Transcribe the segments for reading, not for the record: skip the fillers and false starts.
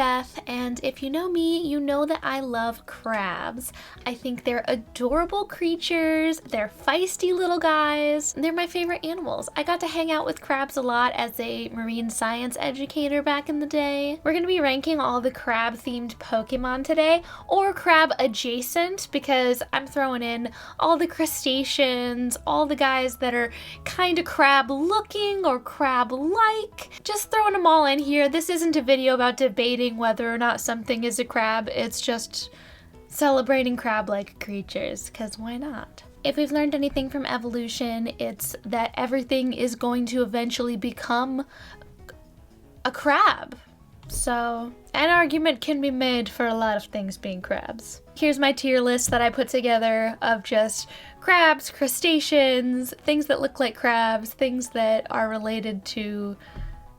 Beth, and if you know me, you know that I love crabs. I think they're adorable creatures, they're feisty little guys, they're my favorite animals. I got to hang out with crabs a lot as a marine science educator back in the day. We're going to be ranking all the crab-themed Pokemon today, or crab adjacent, because I'm throwing in all the crustaceans, all the guys that are kind of crab-looking or crab-like. Just throwing them all in here. This isn't a video about debating whether or not something is a crab, it's just celebrating crab-like creatures, because why not? If we've learned anything from evolution, it's that everything is going to eventually become a crab. So, an argument can be made for a lot of things being crabs. Here's my tier list that I put together of just crabs, crustaceans, things that look like crabs, things that are related to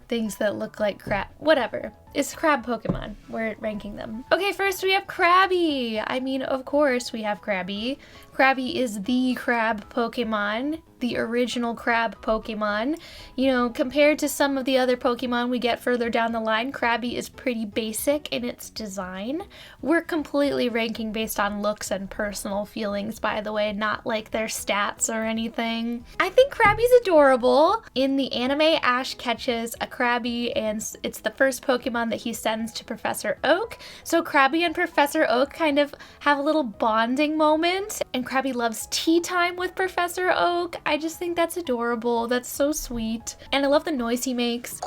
things that look like crab, whatever. It's crab Pokemon. We're ranking them. Okay, first we have Krabby. I mean, of course we have Krabby. Krabby is the crab Pokemon, the original crab Pokemon. You know, compared to some of the other Pokemon we get further down the line, Krabby is pretty basic in its design. We're completely ranking based on looks and personal feelings, by the way, not like their stats or anything. I think Krabby's adorable. In the anime, Ash catches a Krabby, and it's the first Pokemon that he sends to Professor Oak. So Krabby and Professor Oak kind of have a little bonding moment, and Krabby loves tea time with Professor Oak. I just think that's adorable. That's so sweet. And I love the noise he makes.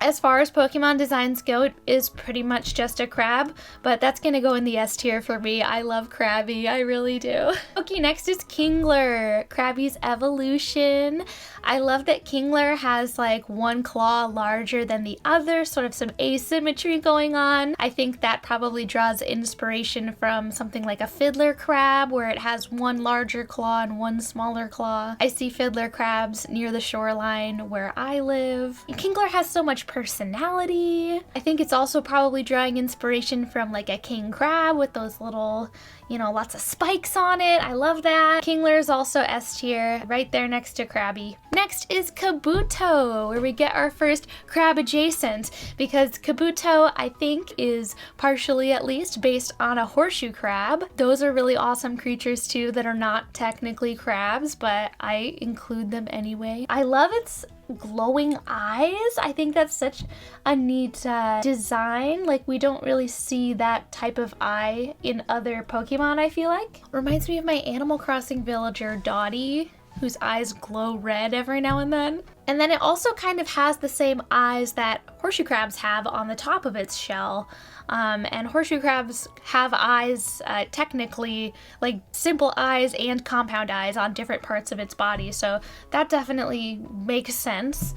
As far as Pokemon designs go, it is pretty much just a crab, but that's gonna go in the S tier for me. I love Krabby, I really do. Okay, next is Kingler, Krabby's evolution. I love that Kingler has like one claw larger than the other, sort of some asymmetry going on. I think that probably draws inspiration from something like a fiddler crab, where it has one larger claw and one smaller claw. I see fiddler crabs near the shoreline where I live. Kingler has so much personality. I think it's also probably drawing inspiration from like a king crab with those little, you know, lots of spikes on it. I love that. Kingler is also S tier, right there next to Krabby. Next is Kabuto, where we get our first crab adjacent, because Kabuto, I think, is partially at least based on a horseshoe crab. Those are really awesome creatures too that are not technically crabs, but I include them anyway. I love its glowing eyes. I think that's such a neat design. Like, we don't really see that type of eye in other Pokemon, I feel like. Reminds me of my Animal Crossing villager, Dottie, whose eyes glow red every now and then. And then it also kind of has the same eyes that horseshoe crabs have on the top of its shell. And horseshoe crabs have eyes, technically, like simple eyes and compound eyes on different parts of its body. So that definitely makes sense.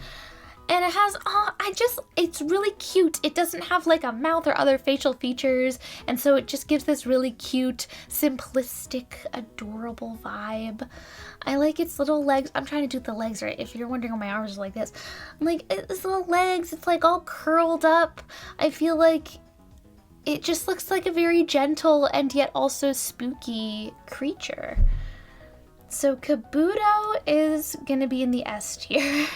And it has, it's really cute. It doesn't have like a mouth or other facial features. And so it just gives this really cute, simplistic, adorable vibe. I like its little legs. I'm trying to do the legs right. If you're wondering why my arms are like this. Like, its little legs, it's like all curled up. I feel like it just looks like a very gentle and yet also spooky creature. So Kabuto is gonna be in the S tier.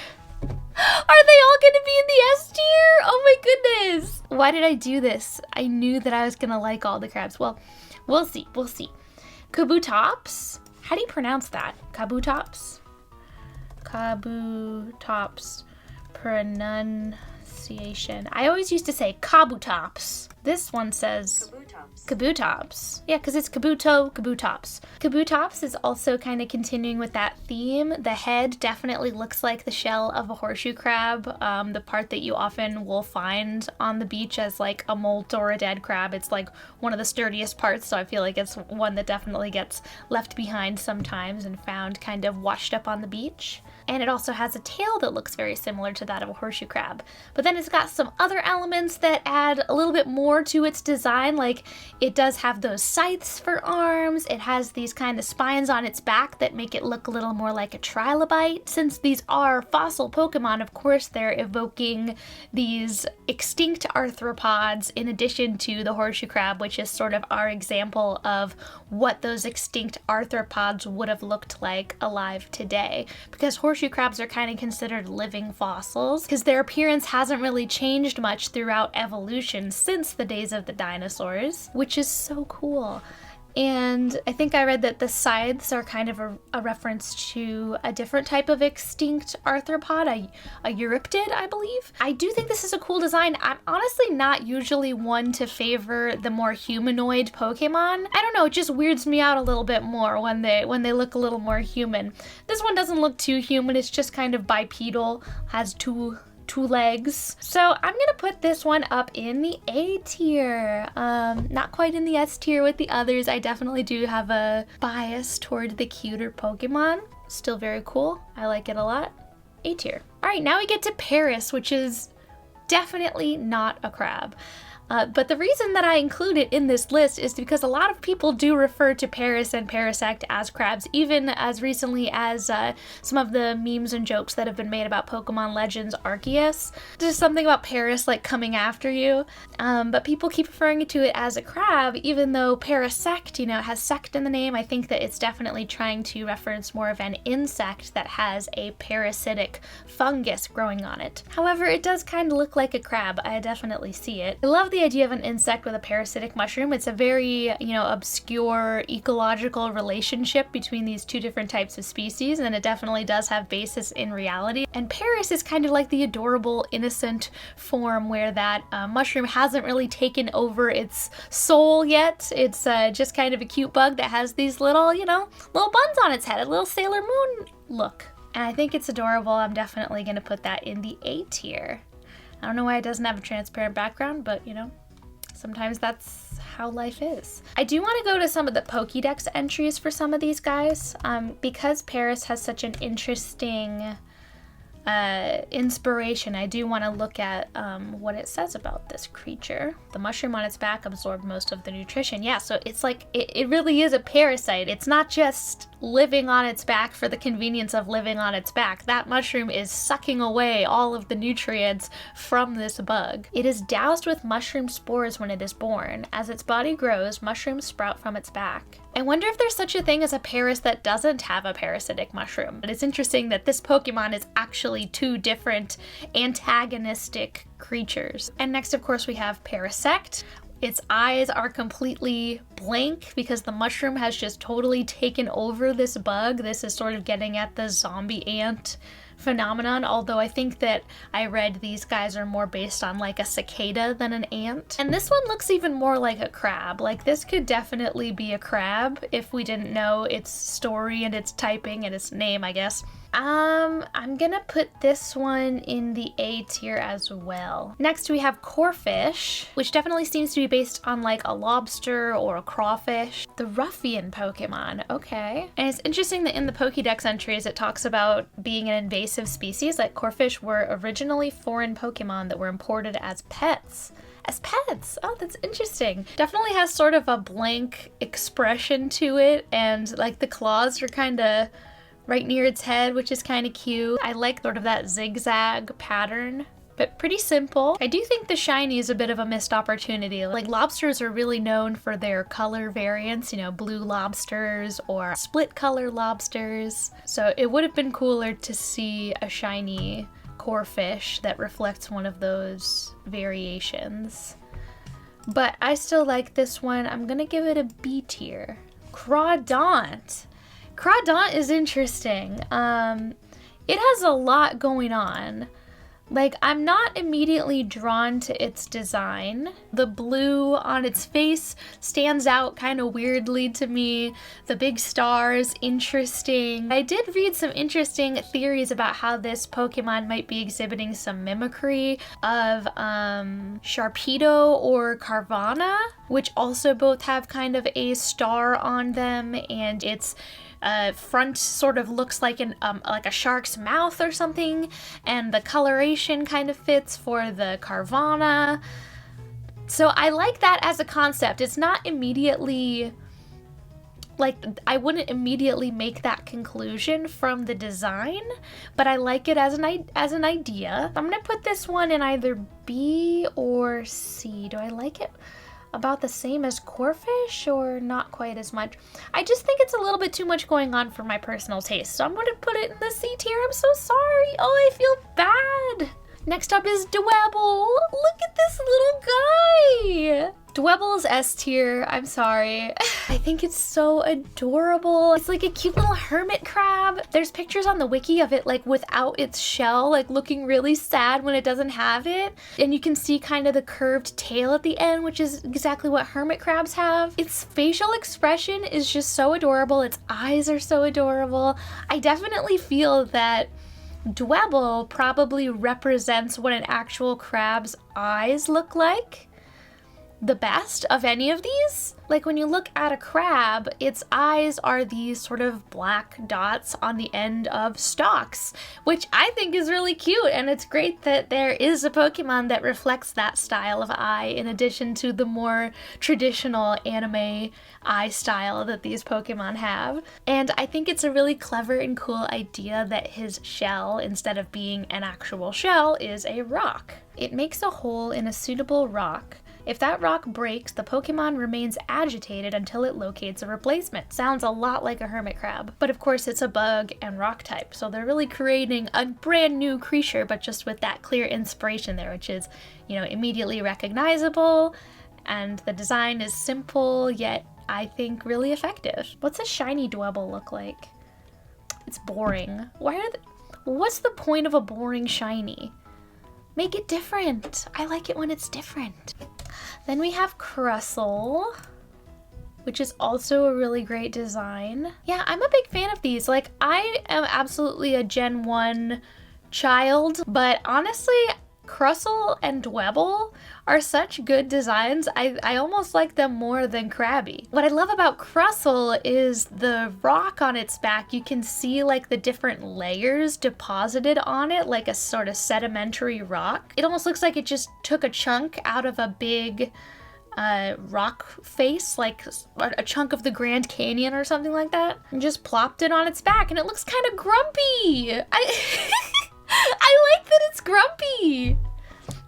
Are they all gonna be in the S tier? Oh my goodness. Why did I do this? I knew that I was gonna like all the crabs. Well, we'll see, we'll see. Kabutops? How do you pronounce that? Kabutops? Kabutops pronunciation. I always used to say Kabutops. This one says Kabutops. Yeah, because it's Kabuto, Kabutops. Kabutops is also kind of continuing with that theme. The head definitely looks like the shell of a horseshoe crab. The part that you often will find on the beach as like a molt or a dead crab. It's like one of the sturdiest parts, so I feel like it's one that definitely gets left behind sometimes and found kind of washed up on the beach. And it also has a tail that looks very similar to that of a horseshoe crab. But then it's got some other elements that add a little bit more more to its design. Like, it does have those scythes for arms. It has these kind of spines on its back that make it look a little more like a trilobite. Since these are fossil Pokemon, of course, they're evoking these extinct arthropods in addition to the horseshoe crab, which is sort of our example of what those extinct arthropods would have looked like alive today. Because horseshoe crabs are kind of considered living fossils because their appearance hasn't really changed much throughout evolution since the days of the dinosaurs, which is so cool. And I think I read that the scythes are kind of a reference to a different type of extinct arthropod, a Euryptid, I believe. I do think this is a cool design. I'm honestly not usually one to favor the more humanoid Pokemon. I don't know, it just weirds me out a little bit more when they look a little more human. This one doesn't look too human, it's just kind of bipedal, has two legs. So I'm gonna put this one up in the A tier. Not quite in the S tier with the others. I definitely do have a bias toward the cuter Pokemon. Still very cool. I like it a lot. A tier. All right, now we get to Paris, which is definitely not a crab. But the reason that I include it in this list is because a lot of people do refer to Paris and Parasect as crabs, even as recently as some of the memes and jokes that have been made about Pokemon Legends Arceus. There's something about Paris like coming after you, but people keep referring to it as a crab, even though Parasect, has sect in the name. I think that it's definitely trying to reference more of an insect that has a parasitic fungus growing on it. However, it does kind of look like a crab. I definitely see it. I love the idea of an insect with a parasitic mushroom. It's a very, obscure ecological relationship between these two different types of species, and it definitely does have basis in reality. And Paris is kind of like the adorable, innocent form where that mushroom hasn't really taken over its soul yet. It's just kind of a cute bug that has these little, little buns on its head, a little Sailor Moon look. And I think it's adorable. I'm definitely going to put that in the A tier. I don't know why it doesn't have a transparent background, but sometimes that's how life is. I do want to go to some of the Pokédex entries for some of these guys, because Paris has such an interesting inspiration. I do want to look at what it says about this creature. The mushroom on its back absorbed most of the nutrition. Yeah, so it's like, it really is a parasite. It's not just living on its back for the convenience of living on its back. That mushroom is sucking away all of the nutrients from this bug. It is doused with mushroom spores when it is born. As its body grows, mushrooms sprout from its back. I wonder if there's such a thing as a Paris that doesn't have a parasitic mushroom. But it's interesting that this Pokemon is actually two different antagonistic creatures. And next, of course, we have Parasect. Its eyes are completely blank because the mushroom has just totally taken over this bug. This is sort of getting at the zombie ant phenomenon, although I think that I read these guys are more based on like a cicada than an ant. And this one looks even more like a crab. Like, this could definitely be a crab if we didn't know its story and its typing and its name, I guess. I'm gonna put this one in the A tier as well. Next we have Corphish, which definitely seems to be based on like a lobster or a crawfish. The ruffian Pokemon, okay. And it's interesting that in the Pokédex entries it talks about being an invasive species. Like, Corphish were originally foreign Pokemon that were imported as pets. Oh, that's interesting. Definitely has sort of a blank expression to it, and like the claws are kind of right near its head, which is kind of cute. I like sort of that zigzag pattern, but pretty simple. I do think the shiny is a bit of a missed opportunity. Like, lobsters are really known for their color variants, blue lobsters or split color lobsters. So it would have been cooler to see a shiny Corphish that reflects one of those variations. But I still like this one. I'm gonna give it a B tier. Crawdaunt. Crawdaunt is interesting. It has a lot going on. Like, I'm not immediately drawn to its design. The blue on its face stands out kind of weirdly to me. The big stars, interesting. I did read some interesting theories about how this Pokemon might be exhibiting some mimicry of Sharpedo or Carvanha, which also both have kind of a star on them, and its front sort of looks like a shark's mouth or something, and the coloration kind of fits for the Carvanha. So I like that as a concept. It's not immediately, like, I wouldn't immediately make that conclusion from the design, but I like it as an idea. I'm gonna put this one in either B or C. Do I like it about the same as Corphish or not quite as much? I just think it's a little bit too much going on for my personal taste, so I'm gonna put it in the C tier. I'm so sorry. Oh, I feel bad. Next up is Dwebble. Look at this little guy. Dwebble is S tier. I'm sorry. I think it's so adorable. It's like a cute little hermit crab. There's pictures on the wiki of it like without its shell, like looking really sad when it doesn't have it. And you can see kind of the curved tail at the end, which is exactly what hermit crabs have. Its facial expression is just so adorable. Its eyes are so adorable. I definitely feel that Dwebble probably represents what an actual crab's eyes look like the best of any of these. Like when you look at a crab, its eyes are these sort of black dots on the end of stalks, which I think is really cute, and it's great that there is a Pokemon that reflects that style of eye in addition to the more traditional anime eye style that these Pokemon have. And I think it's a really clever and cool idea that his shell, instead of being an actual shell, is a rock. It makes a hole in a suitable rock. If that rock breaks, the Pokemon remains agitated until it locates a replacement. Sounds a lot like a hermit crab, but of course it's a bug and rock type, so they're really creating a brand new creature, but just with that clear inspiration there, which is, you know, immediately recognizable, and the design is simple, yet I think really effective. What's a shiny Dwebble look like? It's boring. What's the point of a boring shiny? Make it different. I like it when it's different. Then we have Crustle, which is also a really great design. Yeah, I'm a big fan of these. Like, I am absolutely a Gen 1 child, but honestly, Crustle and Dwebble are such good designs. I almost like them more than Krabby. What I love about Crustle is the rock on its back. You can see like the different layers deposited on it, like a sort of sedimentary rock. It almost looks like it just took a chunk out of a big rock face, like a chunk of the Grand Canyon or something like that, and just plopped it on its back, and it looks kind of grumpy. I like that it's grumpy.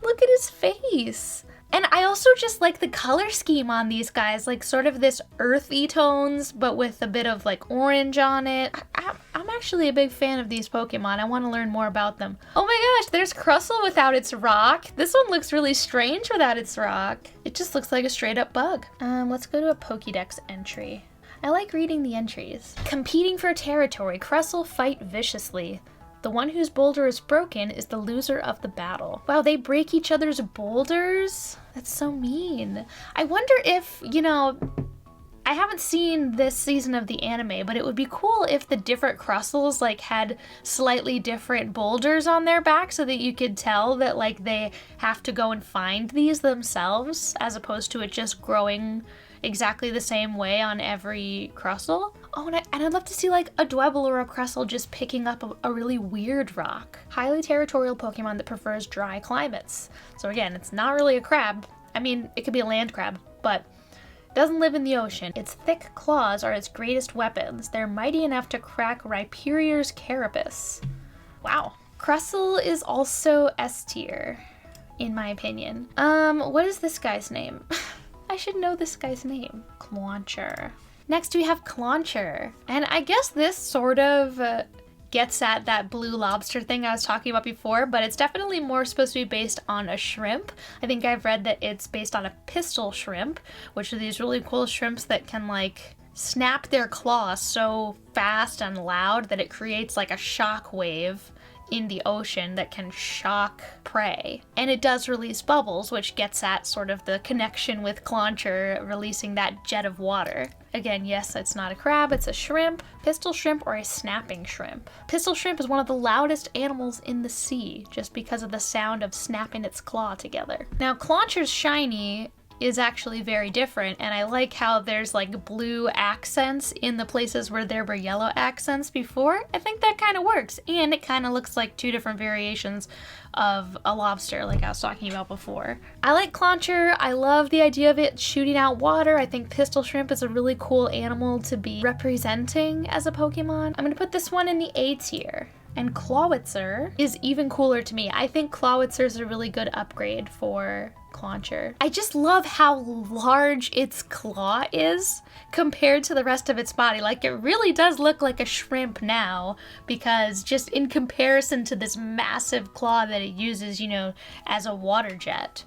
Look at his face. And I also just like the color scheme on these guys, like sort of this earthy tones, but with a bit of like orange on it. I'm actually a big fan of these Pokemon. I want to learn more about them. Oh my gosh, there's Crustle without its rock. This one looks really strange without its rock. It just looks like a straight up bug. Let's go to a Pokédex entry. I like reading the entries. Competing for territory, Crustle fight viciously. The one whose boulder is broken is the loser of the battle. Wow, they break each other's boulders? That's so mean. I wonder if, you know, I haven't seen this season of the anime, but it would be cool if the different Crustles like had slightly different boulders on their back so that you could tell that like they have to go and find these themselves as opposed to it just growing exactly the same way on every Crustle. Oh, and I'd love to see like a Dwebble or a Crustle just picking up a really weird rock. Highly territorial Pokemon that prefers dry climates. So again, it's not really a crab. I mean, it could be a land crab, but it doesn't live in the ocean. Its thick claws are its greatest weapons. They're mighty enough to crack Rhyperior's carapace. Wow. Crustle is also S tier, in my opinion. What is this guy's name? I should know this guy's name. Clauncher. Next we have Clauncher. And I guess this sort of gets at that blue lobster thing I was talking about before, but it's definitely more supposed to be based on a shrimp. I think I've read that it's based on a pistol shrimp, which are these really cool shrimps that can like snap their claws so fast and loud that it creates like a shock wave in the ocean that can shock prey. And it does release bubbles, which gets at sort of the connection with Clauncher releasing that jet of water. Again, yes, it's not a crab, it's a shrimp. Pistol shrimp or a snapping shrimp. Pistol shrimp is one of the loudest animals in the sea, just because of the sound of snapping its claw together. Now, Clauncher's shiny is actually very different, and I like how there's like blue accents in the places where there were yellow accents before. I think that kind of works, and it kind of looks like two different variations of a lobster like I was talking about before. I like Clauncher. I love the idea of it shooting out water. I think pistol shrimp is a really cool animal to be representing as a Pokemon. I'm gonna put this one in the A tier. And Clawitzer is even cooler to me. I think Clawitzer is a really good upgrade for Clauncher. I just love how large its claw is compared to the rest of its body. Like, it really does look like a shrimp now, because just in comparison to this massive claw that it uses, you know, as a water jet.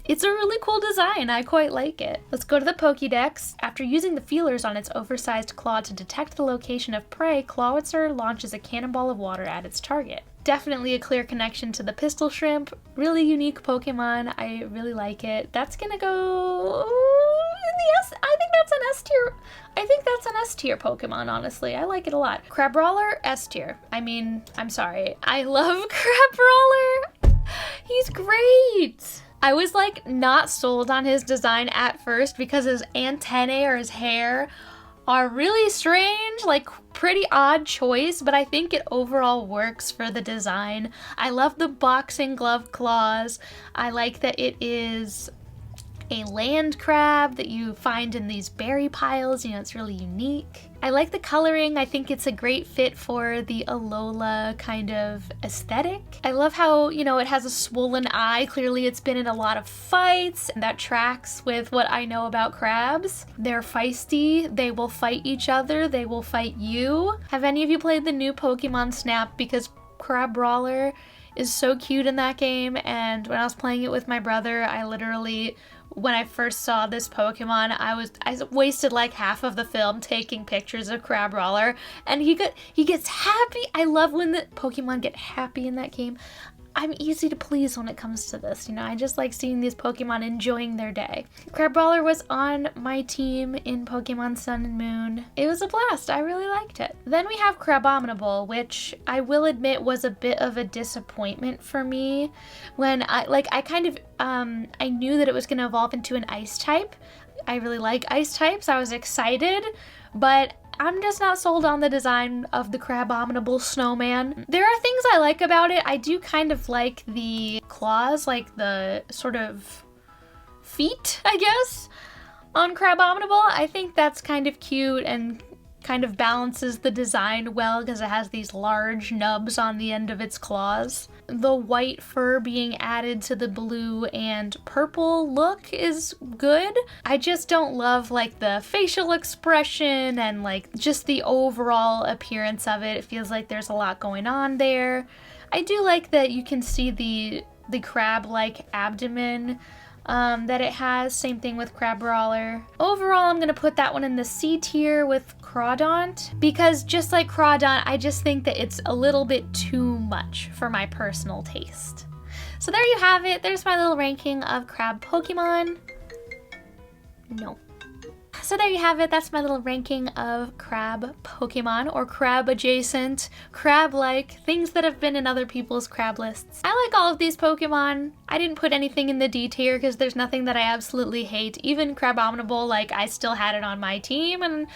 It's a really cool design. I quite like it. Let's go to the Pokédex. After using the feelers on its oversized claw to detect the location of prey, Clawitzer launches a cannonball of water at its target. Definitely a clear connection to the pistol shrimp. Really unique Pokemon. I really like it. That's gonna go in the S. I think that's an S tier. I think that's an S tier Pokemon, honestly. I like it a lot. Crabrawler, S tier. I mean, I'm sorry. I love Crabrawler. He's great. I was like not sold on his design at first because his antennae or his hair are really strange, like pretty odd choice, but I think it overall works for the design. I love the boxing glove claws. I like that it is a land crab that you find in these berry piles. You know, it's really unique. I like the coloring. I think it's a great fit for the Alola kind of aesthetic. I love how, you know, it has a swollen eye. Clearly it's been in a lot of fights, and that tracks with what I know about crabs. They're feisty. They will fight each other. They will fight you. Have any of you played the new Pokemon Snap? Because Crabrawler is so cute in that game, and when I was playing it with my brother, I literally, when I first saw this Pokemon, I wasted like half of the film taking pictures of Crabrawler, and he gets happy. I love when the Pokemon get happy in that game. I'm easy to please when it comes to this, you know. I just like seeing these Pokemon enjoying their day. Crabrawler was on my team in Pokemon Sun and Moon. It was a blast. I really liked it. Then we have Crabominable, which I will admit was a bit of a disappointment for me when I knew that it was going to evolve into an ice type. I really like ice types. I was excited, but I'm just not sold on the design of the Crabominable snowman. There are things I like about it. I do kind of like the claws, like the sort of feet, I guess, on Crabominable. I think that's kind of cute and kind of balances the design well because it has these large nubs on the end of its claws. The white fur being added to the blue and purple look is good. I just don't love like the facial expression and like just the overall appearance of it. It feels like there's a lot going on there. I do like that you can see the crab-like abdomen that it has. Same thing with Crabrawler. Overall, I'm gonna put that one in the C tier with Crawdaunt, because just like Crawdaunt, I just think that it's a little bit too much for my personal taste. So there you have it. There's my little ranking of crab Pokemon. No. So there you have it. That's my little ranking of crab Pokemon, or crab adjacent, crab-like, things that have been in other people's crab lists. I like all of these Pokemon. I didn't put anything in the D tier because there's nothing that I absolutely hate. Even Crabominable, like, I still had it on my team, and,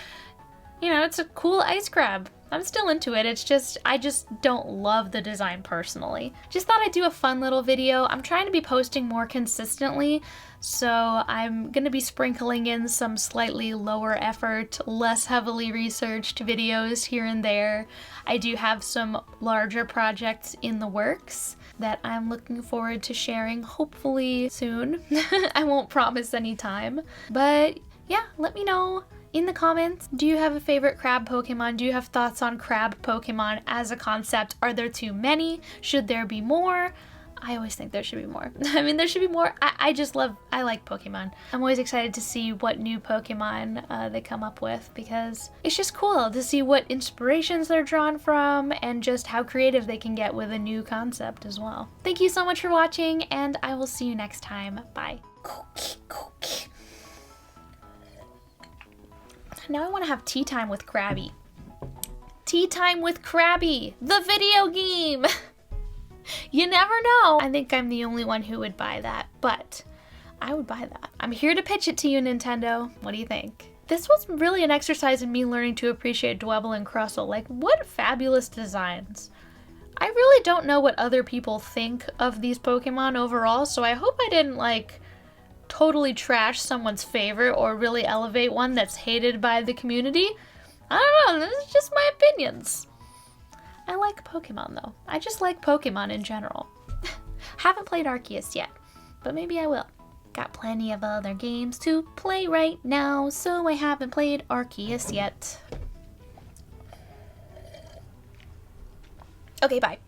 you know, it's a cool ice crab. I'm still into it. It's just, I just don't love the design personally. Just thought I'd do a fun little video. I'm trying to be posting more consistently, so I'm gonna be sprinkling in some slightly lower effort, less heavily researched videos here and there. I do have some larger projects in the works that I'm looking forward to sharing, hopefully soon. I won't promise any time, but yeah, let me know in the comments. Do you have a favorite crab Pokemon? Do you have thoughts on crab Pokemon as a concept? Are there too many? Should there be more? I always think there should be more. I mean, there should be more. I like Pokemon. I'm always excited to see what new Pokemon they come up with, because it's just cool to see what inspirations they're drawn from and just how creative they can get with a new concept as well. Thank you so much for watching, and I will see you next time. Bye. Now I want to have tea time with Krabby. Tea time with Krabby, the video game! You never know. I think I'm the only one who would buy that, but I would buy that. I'm here to pitch it to you, Nintendo. What do you think? This was really an exercise in me learning to appreciate Dwebble and Crustle. Like, what fabulous designs. I really don't know what other people think of these Pokemon overall, so I hope I didn't, like, totally trash someone's favorite or really elevate one that's hated by the community. I don't know, this is just my opinions. I like Pokemon, though. I just like Pokemon in general. Haven't played Arceus yet, but maybe I will. Got plenty of other games to play right now, so I haven't played Arceus yet. Okay, bye.